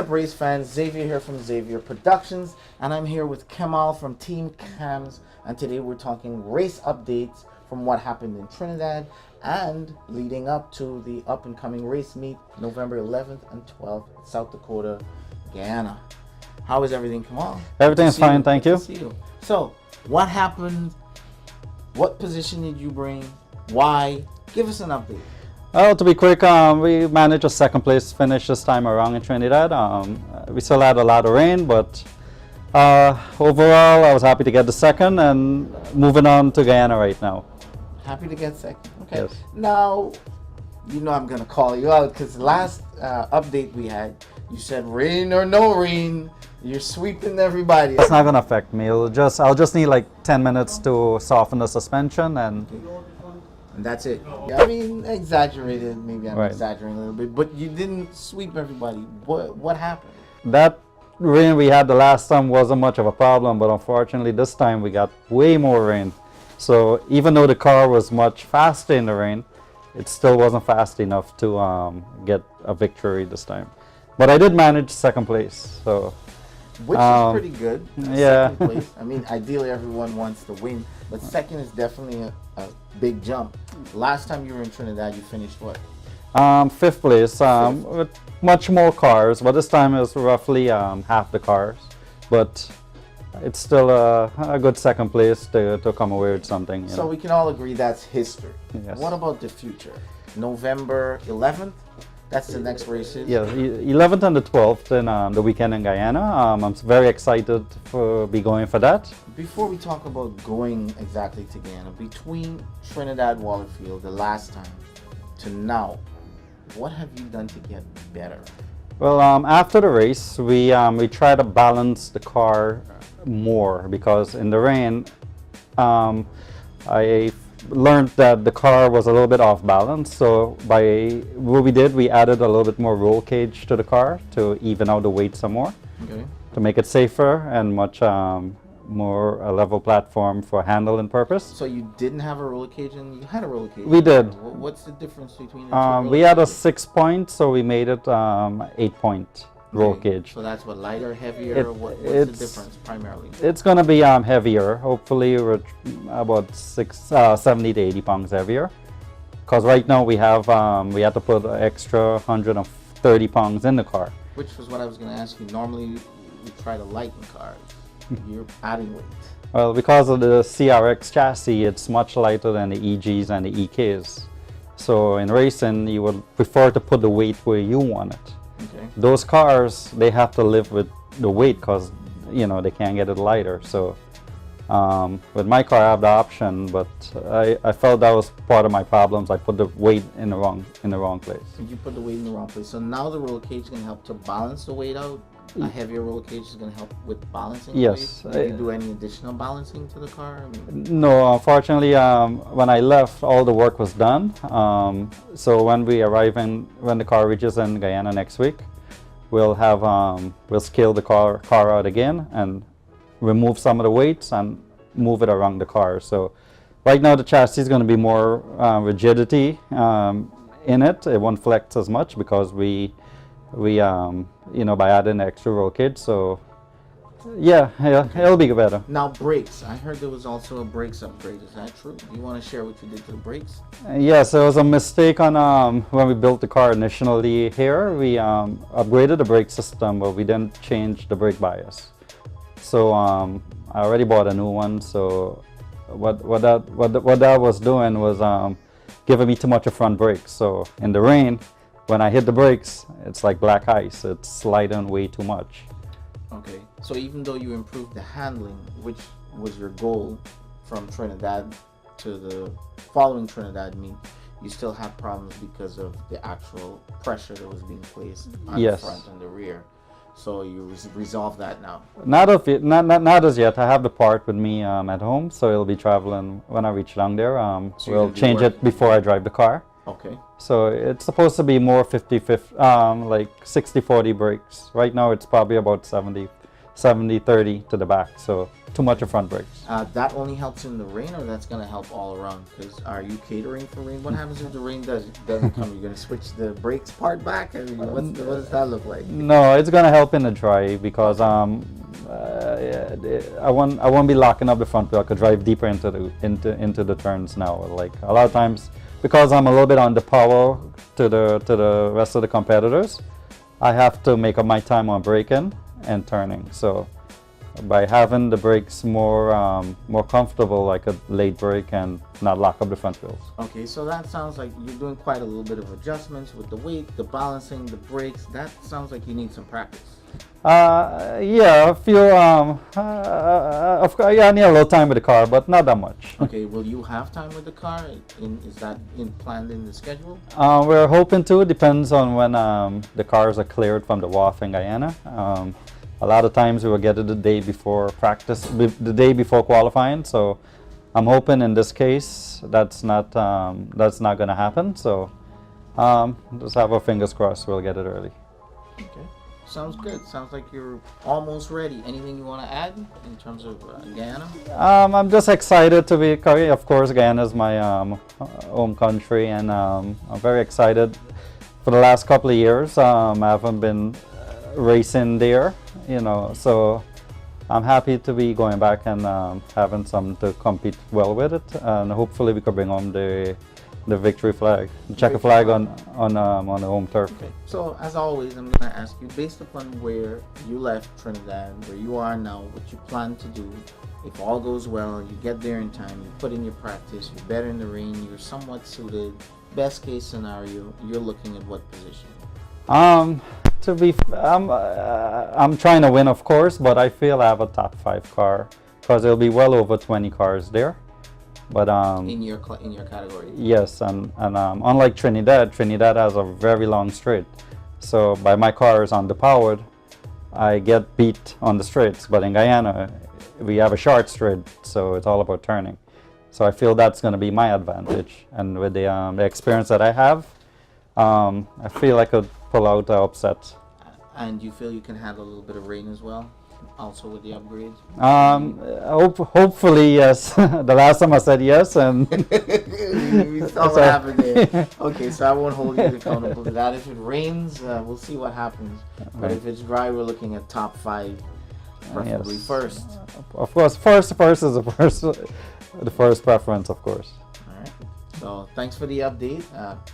up, race fans? Xavier here from Xavier Productions, and I'm here with Kemal from Team Cams, and today we're talking race updates from what happened in Trinidad and leading up to the up-and-coming race meet November 11th and 12th, South Dakota, Guyana. How is everything, Kemal? Everything's fine, thank you. So, what happened? What position did you bring? Why? Give us an update. Well, to be quick, we managed a second place finish this time around in Trinidad. We still had a lot of rain, but overall I was happy to get the second and moving on to Guyana right now. Happy to get second. Okay. Yes. Now, you know I'm going to call you out because last update we had, you said rain or no rain, you're sweeping everybody. It's not going to affect me. I'll just need like 10 minutes to soften the suspension and that's it. Yeah, I mean, exaggerated. Maybe I'm right. exaggerating a little bit, but you didn't sweep everybody. What happened? That rain we had the last time wasn't much of a problem, but unfortunately this time we got way more rain. So even though the car was much faster in the rain, it still wasn't fast enough to get a victory this time. But I did manage second place, so which is pretty good. Yeah. Second place. I mean, ideally everyone wants to win, but second is definitely a big jump. Last time you were in Trinidad, you finished what? Fifth place, with much more cars, but this time it was roughly half the cars. But it's still a good second place to come away with something. So we can all agree that's history. Yes. What about the future? November 11th? That's the next races? Yeah, 11th and the 12th in the weekend in Guyana. I'm very excited to be going for that. Before we talk about going exactly to Guyana, between Trinidad Wallerfield the last time to now, what have you done to get better? Well, after the race, we try to balance the car more because in the rain, I learned that the car was a little bit off balance. So what we did, we added a little bit more roll cage to the car to even out the weight some more, okay, to make it safer and much more a level platform for handling purpose. So you didn't have a roller cage and you had a roller cage? We did. What's the difference between the two? We had a 6-point, so we made it 8-point roll cage. So that's what, lighter, heavier? What's the difference primarily? It's going to be heavier, hopefully we're about 70 to 80 pounds heavier. Because right now we had to put an extra 130 pounds in the car. Which was what I was going to ask you. Normally we try to lighten cars. You're adding weight. Well, because of the CRX chassis, it's much lighter than the EGs and the EKs. So in racing, you would prefer to put the weight where you want it. Okay. Those cars, they have to live with the weight because, you know, they can't get it lighter. So with my car, I have the option, but I felt that was part of my problems. I put the weight in the wrong place. You put the weight in the wrong place. So now the roller cage is going to help to balance the weight out. A heavier roller cage is going to help with balancing. Yes. The weight. Did you do any additional balancing to the car? I mean, no, unfortunately, when I left, all the work was done. So when we arrive when the car reaches in Guyana next week, we'll scale the car out again and remove some of the weights and move it around the car. So right now the chassis is going to be more rigidity in it. It won't flex as much because we you know, by adding extra roll kit. So yeah, it'll be better. Now brakes. I heard there was also a brakes upgrade. Is that true? Do you want to share what you did to the brakes? Yes, it was a mistake on when we built the car initially here. We upgraded the brake system, but we didn't change the brake bias. So I already bought a new one. So what that was doing was giving me too much of front brakes. So in the rain, when I hit the brakes, it's like black ice. It's sliding way too much. Okay, so even though you improved the handling, which was your goal from Trinidad to the following Trinidad meet, you still had problems because of the actual pressure that was being placed on the front and the rear. So you resolved that now? Not as yet. I have the part with me at home, so it'll be traveling when I reach down there. So we'll change it before I drive the car. Okay. So it's supposed to be more 50-50, like 60-40 brakes. Right now it's probably about 70 70-30 to the back, so too much of front brakes. That only helps in the rain, or that's gonna help all around? Because are you catering for rain? What happens if the rain doesn't come? You're gonna switch the brakes part back, or what does that look like? No, it's gonna help in the dry because I won't be locking up the front wheel. I could drive deeper into the turns now. Like a lot of times, because I'm a little bit on the power to the rest of the competitors, I have to make up my time on braking and turning. So by having the brakes more comfortable, I could late brake and not lock up the front wheels. Okay, so that sounds like you're doing quite a little bit of adjustments with the weight, the balancing, the brakes. That sounds like you need some practice. Yeah, a few. Of course, yeah, I need a little time with the car, but not that much. Okay, will you have time with the car? Is that planned in the schedule? We're hoping to. It depends on when the cars are cleared from the WAF in Guyana. A lot of times we will get it the day before practice, the day before qualifying. So I'm hoping in this case that's not going to happen. So just have our fingers crossed. We'll get it early. Okay, sounds good. Sounds like you're almost ready. Anything you want to add in terms of Guyana? I'm just excited to be. Of course, Guyana is my home country, and I'm very excited. For the last couple of years, I haven't been racing there, so I'm happy to be going back and having something to compete well with it, and hopefully we could bring home the victory flag, the checker flag on the home turf. Okay. So as always, I'm going to ask you, based upon where you left Trinidad, where you are now, what you plan to do, if all goes well, you get there in time, you put in your practice, you're better in the rain, you're somewhat suited, best case scenario, you're looking at what position? I'm trying to win, of course, but I feel I have a top 5 car because there'll be well over 20 cars there. But in your category. Yes, and unlike Trinidad has a very long straight. So by my car is underpowered, I get beat on the straights. But in Guyana, we have a short straight, so it's all about turning. So I feel that's going to be my advantage. And with the experience that I have, I feel I could pull out the upset. And you feel you can handle a little bit of rain as well, also with the upgrades? Hopefully, yes. The last time I said yes, and we saw what happened there. Okay, so I won't hold you accountable to that. If it rains, we'll see what happens. But if it's dry, we're looking at top 5, preferably first. Of course, first is the first preference, of course. All right. So thanks for the update.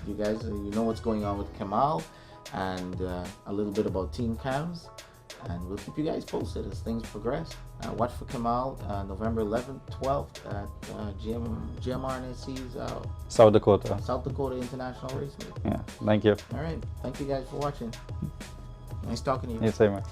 You guys, you know what's going on with Kemal, and a little bit about Team Cams, and we'll keep you guys posted as things progress. Watch for Kemal November 11th, 12th at GMRNSC's South Dakota International Race Meet. Yeah, thank you. All right, thank you guys for watching. Nice talking to you. Yes, sir.